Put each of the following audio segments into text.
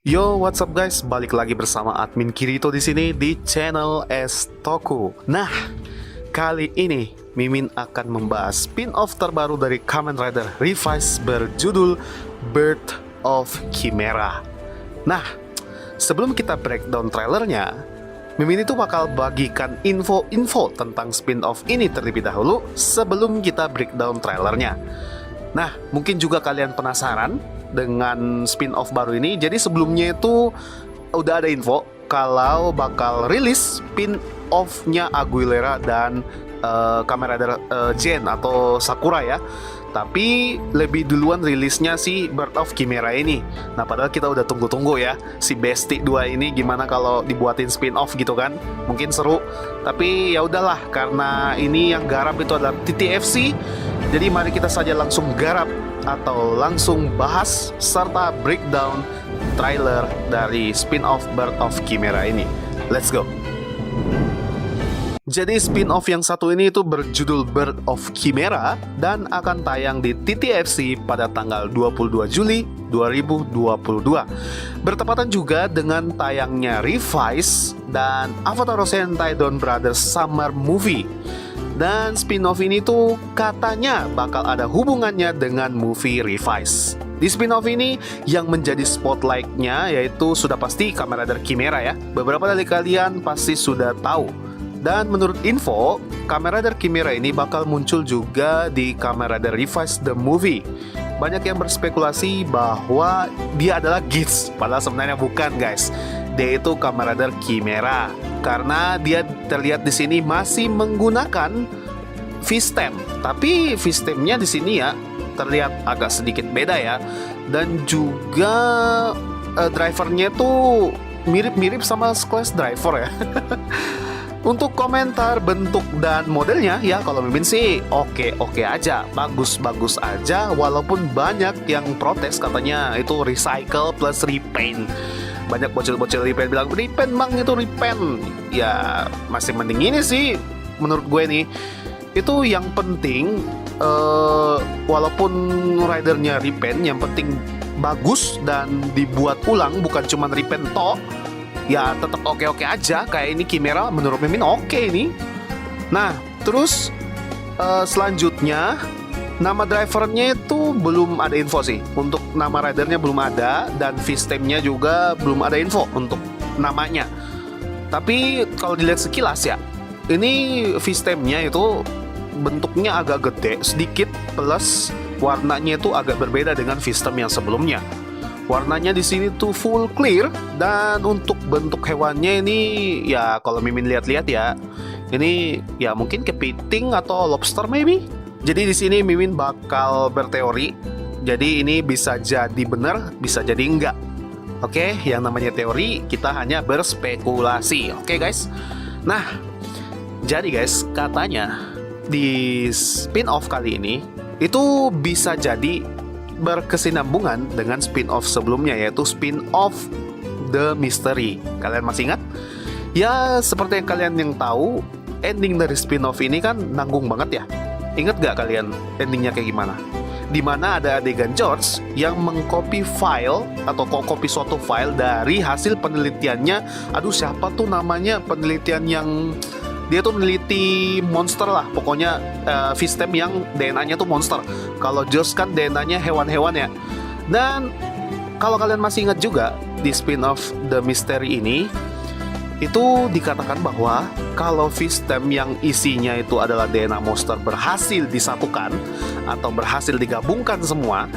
Yo, what's up guys? Balik lagi bersama admin Kirito di sini di channel Estoku. Nah, kali ini Mimin akan membahas spin-off terbaru dari Kamen Rider Revised berjudul Birth of Chimera. Nah, sebelum kita breakdown trailernya, Mimin itu bakal bagikan info-info tentang spin-off ini terlebih dahulu sebelum kita breakdown trailernya. Nah, mungkin juga kalian penasaran dengan spin-off baru ini. Jadi sebelumnya itu udah ada info kalau bakal rilis spin-off-nya Aguilera dan Kamen Rider Gen atau Sakura ya. Tapi lebih duluan rilisnya si Birth of Chimera ini. Nah, padahal kita udah tunggu-tunggu ya si Bestie 2 ini gimana kalau dibuatin spin-off gitu kan. Mungkin seru. Tapi ya udahlah, karena ini yang garap itu adalah TTFC. Jadi mari kita saja langsung garap atau langsung bahas serta breakdown trailer dari spin-off Birth of Chimera ini. Let's go. Jadi spin-off yang satu ini itu berjudul Birth of Chimera dan akan tayang di TTFC pada tanggal 22 Juli 2022. Bertepatan juga dengan tayangnya Revised dan Avatar Sentai Dawn Brothers Summer Movie. Dan spin-off ini tuh katanya bakal ada hubungannya dengan movie Revised. Di spin-off ini yang menjadi spotlight-nya yaitu sudah pasti Kamen Rider Chimera ya. Beberapa dari kalian pasti sudah tahu. Dan menurut info, Kamen Rider Chimera ini bakal muncul juga di Kamen Rider Revised the Movie. Banyak yang berspekulasi bahwa dia adalah Geats, padahal sebenarnya bukan guys. Dia itu Kamen Rider Chimera karena dia terlihat di sini masih menggunakan V-Stem. Tapi V-Stemnya di sini ya terlihat agak sedikit beda ya. Dan juga drivernya tuh mirip-mirip sama Class Driver ya. Untuk komentar bentuk dan modelnya ya kalau Mimin sih oke aja, bagus aja, walaupun banyak yang protes katanya itu recycle plus repaint. Banyak bocil-bocil repaint bilang repaint bang, itu repaint. Ya masih mending ini sih menurut gue nih. Itu yang penting walaupun ridernya repaint, yang penting bagus dan dibuat ulang, bukan cuma repaint toh. Ya tetap oke aja. Kayak ini Chimera menurut Mimin oke ini. Nah terus selanjutnya nama drivernya itu belum ada info sih. Untuk nama ridernya belum ada. Dan V-Stemnya juga belum ada info untuk namanya. Tapi kalau dilihat sekilas ya, ini V-Stemnya itu bentuknya agak gede sedikit, plus warnanya itu agak berbeda dengan V-Stem yang sebelumnya. Warnanya di sini tuh full clear, dan untuk bentuk hewannya ini ya kalau Mimin lihat-lihat ya, ini ya mungkin kepiting atau lobster maybe. Jadi di sini Mimin bakal berteori. Jadi ini bisa jadi benar, bisa jadi enggak. Oke, yang namanya teori kita hanya berspekulasi. Oke guys. Nah, jadi guys, katanya di spin-off kali ini itu bisa jadi berkesinambungan dengan spin-off sebelumnya, yaitu spin-off The Mystery. Kalian masih ingat? Ya, seperti yang kalian yang tahu, ending dari spin-off ini kan nanggung banget ya. Ingat gak kalian endingnya kayak gimana? Dimana ada adegan George yang mengcopy file atau copy suatu file dari hasil penelitiannya. Aduh, siapa tuh namanya penelitian yang dia tuh meneliti monster lah, pokoknya V-Stem yang DNA-nya tuh monster. Kalau Josh kan DNA-nya hewan-hewan ya. Dan kalau kalian masih ingat juga di spin-off The Mystery ini, itu dikatakan bahwa kalau V-Stem yang isinya itu adalah DNA monster berhasil disatukan atau berhasil digabungkan semua,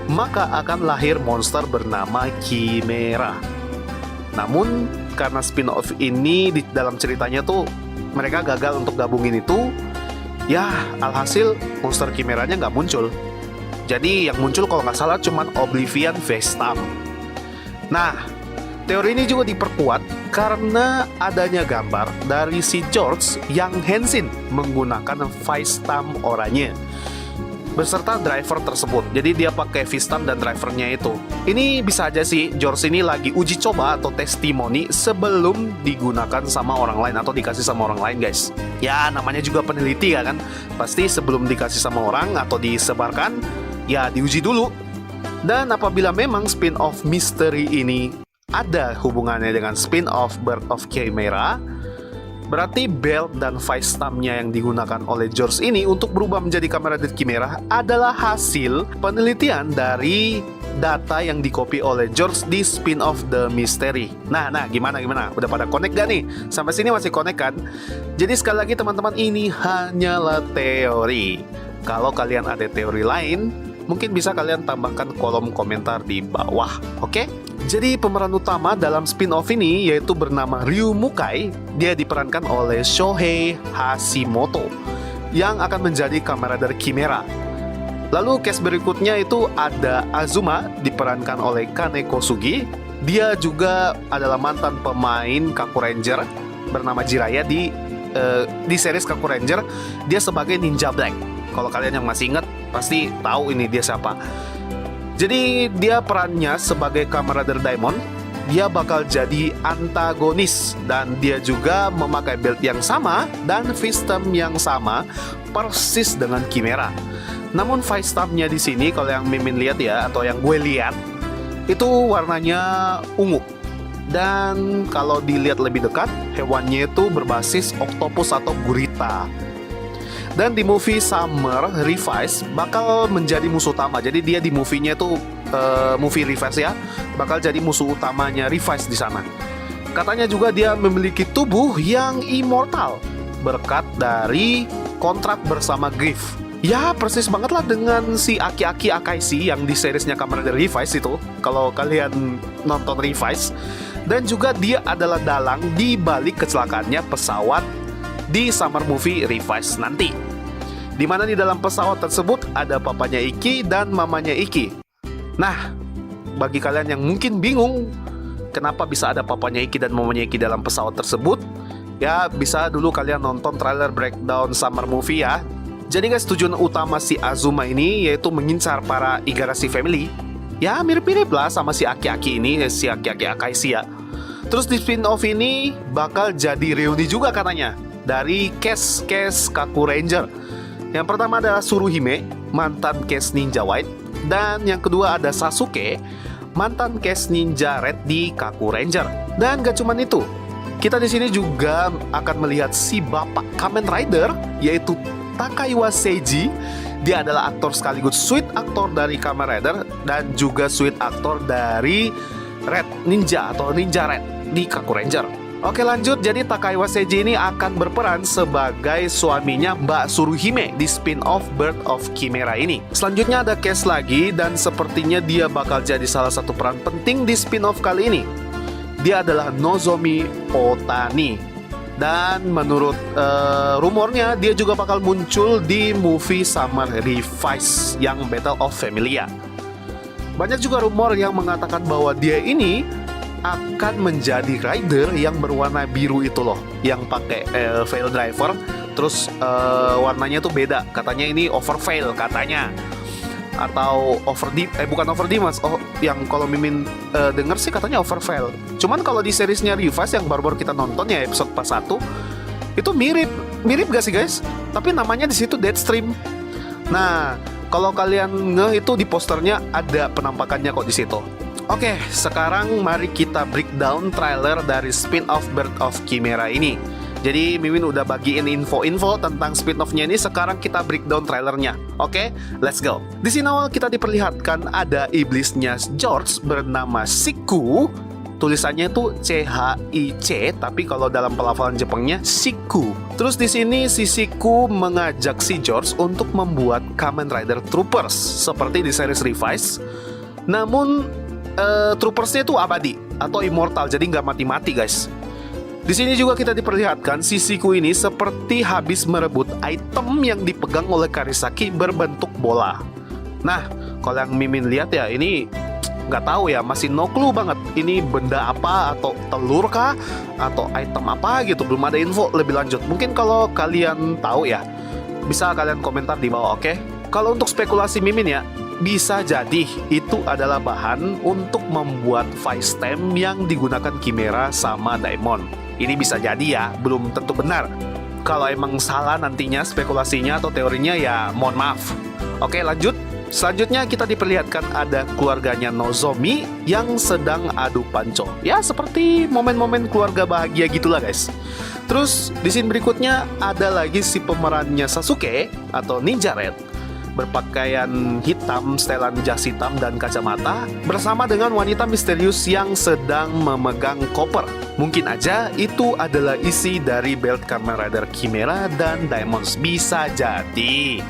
maka akan lahir monster bernama Chimera. Namun karena spin-off ini di dalam ceritanya tuh mereka gagal untuk gabungin itu, ya alhasil monster Chimeranya nggak muncul. Jadi yang muncul kalau nggak salah cuman Oblivion V-Stem. Nah, teori ini juga diperkuat karena adanya gambar dari si George yang Henshin menggunakan V-Stem oranye beserta driver tersebut. Jadi dia pakai V-Stem dan drivernya itu. Ini bisa aja sih George ini lagi uji coba atau testimoni sebelum digunakan sama orang lain atau dikasih sama orang lain guys. Ya namanya juga peneliti ya kan. Pasti sebelum dikasih sama orang atau disebarkan, ya diuji dulu. Dan apabila memang spin-off misteri ini ada hubungannya dengan spin-off Bird of Chimera, berarti belt dan face stamp-nya yang digunakan oleh George ini untuk berubah menjadi Kamen Rider Chimera adalah hasil penelitian dari data yang dikopi oleh George di spin-off The Mystery. Nah, gimana? Udah pada connect gak nih? Sampai sini masih connect kan? Jadi sekali lagi teman-teman, ini hanyalah teori. Kalau kalian ada teori lain, mungkin bisa kalian tambahkan kolom komentar di bawah, oke? Jadi pemeran utama dalam spin-off ini yaitu bernama Ryu Mukai. Dia diperankan oleh Shohei Hashimoto yang akan menjadi Kamen Rider Chimera. Lalu cast berikutnya itu ada Azuma, diperankan oleh Kaneko Sugi. Dia juga adalah mantan pemain Kaku Ranger bernama Jiraiya di series Kaku Ranger. Dia sebagai Ninja Black. Kalau kalian yang masih ingat pasti tahu ini dia siapa. Jadi dia perannya sebagai Kamen Rider Daimon. Dia bakal jadi antagonis dan dia juga memakai belt yang sama dan sistem yang sama persis dengan Chimera. Namun face stamp-nya di sini kalau yang Mimin lihat ya, atau yang gue lihat, itu warnanya ungu. Dan kalau dilihat lebih dekat, hewannya itu berbasis oktopus atau gurita. Dan di movie Summer Revice bakal menjadi musuh utama. Jadi dia di movie-nya itu movie Revice ya, bakal jadi musuh utamanya Revice di sana. Katanya juga dia memiliki tubuh yang immortal berkat dari kontrak bersama Griff. Ya persis banget lah dengan si Aki-Aki Akaishi yang di seriesnya Kamen Rider Revice itu, kalau kalian nonton Revice. Dan juga dia adalah dalang di balik kecelakaannya pesawat di Summer Movie Revice nanti, dimana di dalam pesawat tersebut ada papanya Iki dan mamanya Iki. Nah, bagi kalian yang mungkin bingung kenapa bisa ada papanya Iki dan mamanya Iki dalam pesawat tersebut, ya bisa dulu kalian nonton trailer breakdown Summer Movie ya. Jadi guys, tujuan utama si Azuma ini yaitu mengincar para Igarashi family. Ya mirip-mirip lah sama si Aki-Aki ini, si Aki-Aki Akaishi ya. Terus di spin-off ini bakal jadi reuni juga katanya dari cast Kaku Ranger. Yang pertama adalah Tsuruhime, mantan cast Ninja White. Dan yang kedua ada Sasuke, mantan cast Ninja Red di Kaku Ranger. Dan gak cuman itu, kita di sini juga akan melihat si bapak Kamen Rider yaitu Takaiwa Seiji. Dia adalah aktor sekaligus suite aktor dari Kamen Rider dan juga suite aktor dari Red Ninja atau Ninja Red di Kaku Ranger. Oke lanjut, jadi Takaiwa Seiji ini akan berperan sebagai suaminya Mbak Tsuruhime di spin-off Bird of Chimera ini. Selanjutnya ada cast lagi dan sepertinya dia bakal jadi salah satu peran penting di spin-off kali ini. Dia adalah Nozomi Otani. Dan menurut rumornya dia juga bakal muncul di movie Summer Revice yang Battle of Familia. Banyak juga rumor yang mengatakan bahwa dia ini akan menjadi rider yang berwarna biru itu loh, yang pakai veil driver. Terus warnanya tuh beda, katanya ini overveil katanya, atau bukan over D mas. Oh, yang kalau Mimin denger sih katanya overveil. Cuman kalau di seriesnya Revice yang baru-baru kita nonton ya episode pas 1 itu mirip gak sih guys? Tapi namanya di situ Deadstream. Nah, kalau kalian itu di posternya ada penampakannya kok di situ. Oke, sekarang mari kita breakdown trailer dari spin-off Bird of Chimera ini. Jadi Mimin udah bagiin info-info tentang spin-off-nya ini, sekarang kita breakdown trailernya. Oke, let's go. Di sini awal kita diperlihatkan ada iblisnya George bernama Shiku. Tulisannya itu CHIC, tapi kalau dalam pelafalan Jepangnya Shiku. Terus di sini si Shiku mengajak si George untuk membuat Kamen Rider Troopers seperti di series Revice. Namun Troopersnya itu abadi atau immortal, jadi nggak mati-mati guys. Di sini juga kita diperlihatkan si Shiku ini seperti habis merebut item yang dipegang oleh Karisaki berbentuk bola. Nah, kalau yang Mimin lihat ya ini nggak tahu ya, masih no clue banget. Ini benda apa, atau telur kah, atau item apa gitu, belum ada info lebih lanjut. Mungkin kalau kalian tahu ya, bisa kalian komentar di bawah, oke? Kalau untuk spekulasi Mimin ya, bisa jadi itu adalah bahan untuk membuat face stamp yang digunakan Chimera sama Daimon. Ini bisa jadi ya, belum tentu benar. Kalau emang salah nantinya spekulasinya atau teorinya ya mohon maaf. Oke lanjut. Selanjutnya kita diperlihatkan ada keluarganya Nozomi yang sedang adu panco. Ya seperti momen-momen keluarga bahagia gitulah guys. Terus di scene berikutnya ada lagi si pemerannya Sasuke atau Ninja Red berpakaian hitam, setelan jas hitam dan kacamata bersama dengan wanita misterius yang sedang memegang koper. Mungkin aja itu adalah isi dari belt Kamen Rider Chimera dan Diamonds. Bisa jadi.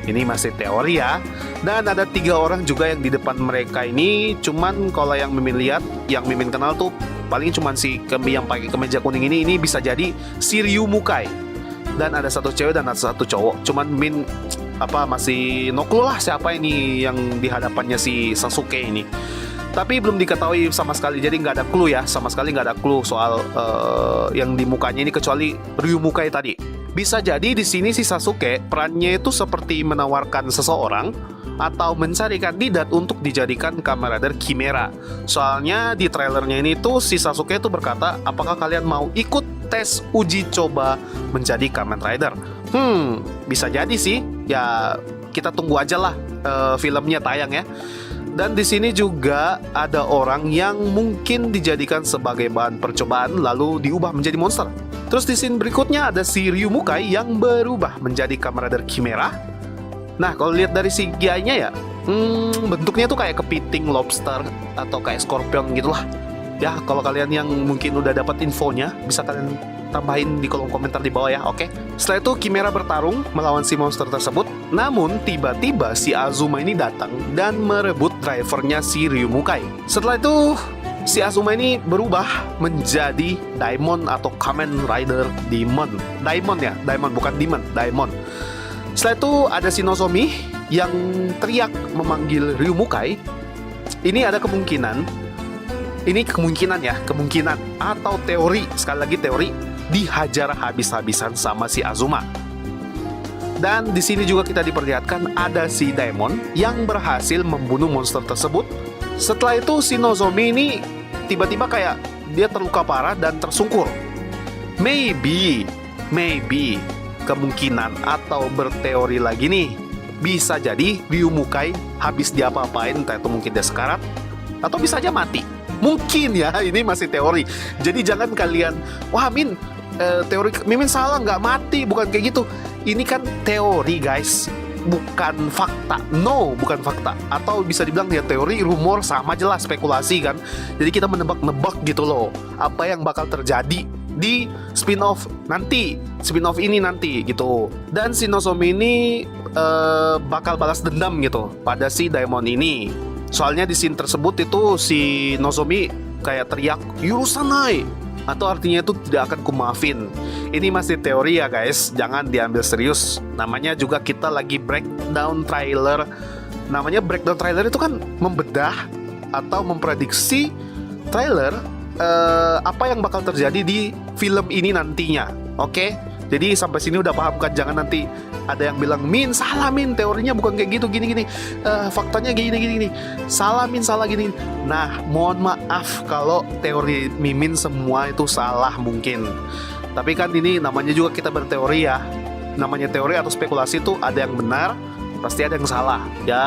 Ini masih teori ya. Dan ada 3 orang juga yang di depan mereka ini. Cuman kalau yang Mimin lihat, yang Mimin kenal tuh paling cuman si yang pakai kemeja kuning ini bisa jadi si Ryu Mukai. Dan ada 1 cewek dan ada 1 cowok. Cuman Min masih no clue lah siapa ini yang di hadapannya si Sasuke ini. Tapi belum diketahui sama sekali, jadi nggak ada clue ya, sama sekali nggak ada clue soal yang di mukanya ini kecuali Ryu Mukai tadi. Bisa jadi di sini si Sasuke perannya itu seperti menawarkan seseorang atau mencari kandidat untuk dijadikan Kamen Rider Chimera. Soalnya di trailernya ini tuh si Sasuke itu berkata, apakah kalian mau ikut tes uji coba menjadi Kamen Rider? Bisa jadi sih. Ya kita tunggu aja lah filmnya tayang ya. Dan di sini juga ada orang yang mungkin dijadikan sebagai bahan percobaan lalu diubah menjadi monster. Terus di scene berikutnya ada si Ryu Mukai yang berubah menjadi Kamen Rider Chimera. Nah kalau lihat dari CGI-nya ya, bentuknya tuh kayak kepiting lobster atau kayak scorpion gitulah. Ya kalau kalian yang mungkin udah dapat infonya bisa kalian tambahin di kolom komentar di bawah ya, oke? Setelah itu Chimera bertarung melawan si monster tersebut. Namun tiba-tiba si Azuma ini datang dan merebut drivernya si Ryu Mukai. Setelah itu si Azuma ini berubah menjadi Daimon atau Kamen Rider Demon. Daimon ya, Daimon bukan Demon, Daimon. Setelah itu ada si Nozomi yang teriak memanggil Ryu Mukai. Ini ada kemungkinan atau teori, sekali lagi teori, dihajar habis-habisan sama si Azuma. Dan di sini juga kita diperlihatkan ada si Daimon yang berhasil membunuh monster tersebut. Setelah itu si Nozomi ini tiba-tiba kayak dia terluka parah dan tersungkur. Maybe kemungkinan atau berteori lagi nih, bisa jadi Ryu Mukai habis diapa-apain, entah itu mungkin dia sekarat atau bisa aja mati. Mungkin ya, ini masih teori. Jadi jangan kalian, wah Min, teori Mimin salah, nggak mati, bukan kayak gitu. Ini kan teori guys, bukan fakta. No, bukan fakta. Atau bisa dibilang ya teori, rumor, sama jelas spekulasi kan. Jadi kita menebak-nebak gitu loh, apa yang bakal terjadi di spin-off ini nanti gitu. Dan si Nozomi ini bakal balas dendam gitu pada si Daimon ini. Soalnya di scene tersebut itu si Nozomi kayak teriak Yurusanai, atau artinya itu tidak akan kumaafin. Ini masih teori ya guys, jangan diambil serius. Namanya juga kita lagi breakdown trailer. Namanya breakdown trailer itu kan membedah atau memprediksi trailer apa yang bakal terjadi di film ini nantinya. Oke? Jadi sampai sini udah paham kan? Jangan nanti ada yang bilang, Min salah Min, teorinya bukan kayak gitu, gini-gini, faktanya gini-gini, salah Min, salah gini. Nah mohon maaf kalau teori Mimin semua itu salah mungkin. Tapi kan ini namanya juga kita berteori ya. Namanya teori atau spekulasi itu ada yang benar, pasti ada yang salah. Ya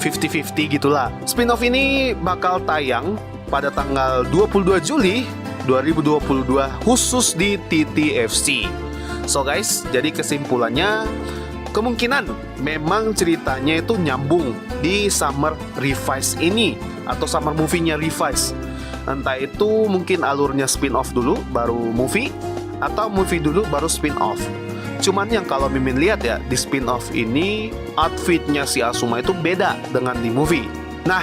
50-50 gitulah. Spin-off ini bakal tayang pada tanggal 22 Juli 2022 khusus di TTFC. So guys, jadi kesimpulannya kemungkinan memang ceritanya itu nyambung di Summer Revise ini atau Summer Movie-nya Revise. Entah itu mungkin alurnya spin-off dulu baru movie, atau movie dulu baru spin-off. Cuman yang kalau Mimin lihat ya, di spin-off ini outfitnya si Azuma itu beda dengan di movie. Nah,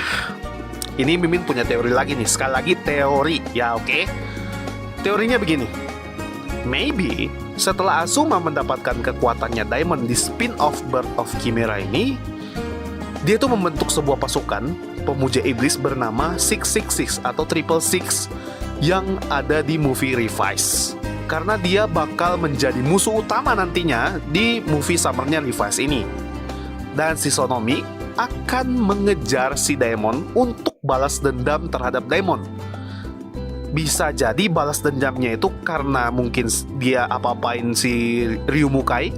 ini Mimin punya teori lagi nih. Sekali lagi teori ya, oke? Teorinya begini. Maybe setelah Azuma mendapatkan kekuatannya Diamond di spin-off Birth of Chimera ini, dia tuh membentuk sebuah pasukan pemuja iblis bernama 666 atau 666 yang ada di movie Revise. Karena dia bakal menjadi musuh utama nantinya di movie Summer-nya Revise ini. Dan si Sonomi akan mengejar si Daimon untuk balas dendam terhadap Daimon. Bisa jadi balas dendamnya itu karena mungkin dia apa-apain si Ryu Mukai,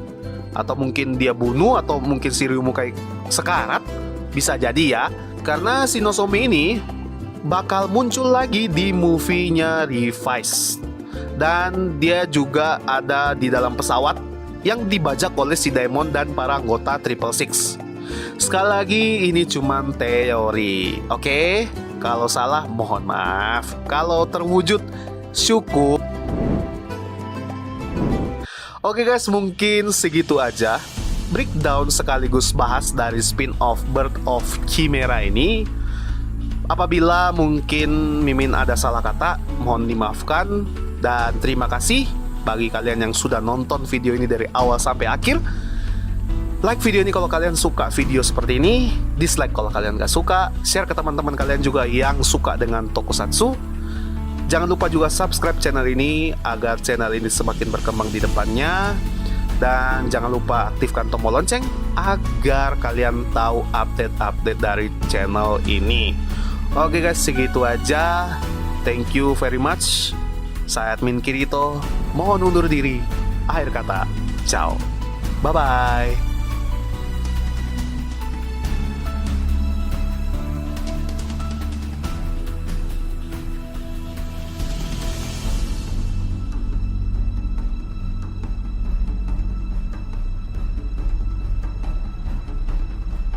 atau mungkin dia bunuh, atau mungkin si Ryu Mukai sekarat? Bisa jadi ya, karena si Nozomi ini bakal muncul lagi di movie-nya Revice. Dan dia juga ada di dalam pesawat yang dibajak oleh si Daemon dan para anggota Triple Six. Sekali lagi, ini cuma teori, oke? Kalau salah, mohon maaf. Kalau terwujud, syukur. Oke guys, mungkin segitu aja breakdown sekaligus bahas dari spin-off Bird of Chimera ini. Apabila mungkin Mimin ada salah kata, mohon dimaafkan. Dan terima kasih bagi kalian yang sudah nonton video ini dari awal sampai akhir. Like video ini kalau kalian suka video seperti ini, dislike kalau kalian gak suka, share ke teman-teman kalian juga yang suka dengan tokusatsu. Jangan lupa juga subscribe channel ini agar channel ini semakin berkembang di depannya. Dan jangan lupa aktifkan tombol lonceng agar kalian tahu update-update dari channel ini. Oke guys, segitu aja. Thank you very much. Saya admin Kirito, mohon undur diri. Akhir kata, ciao. Bye-bye.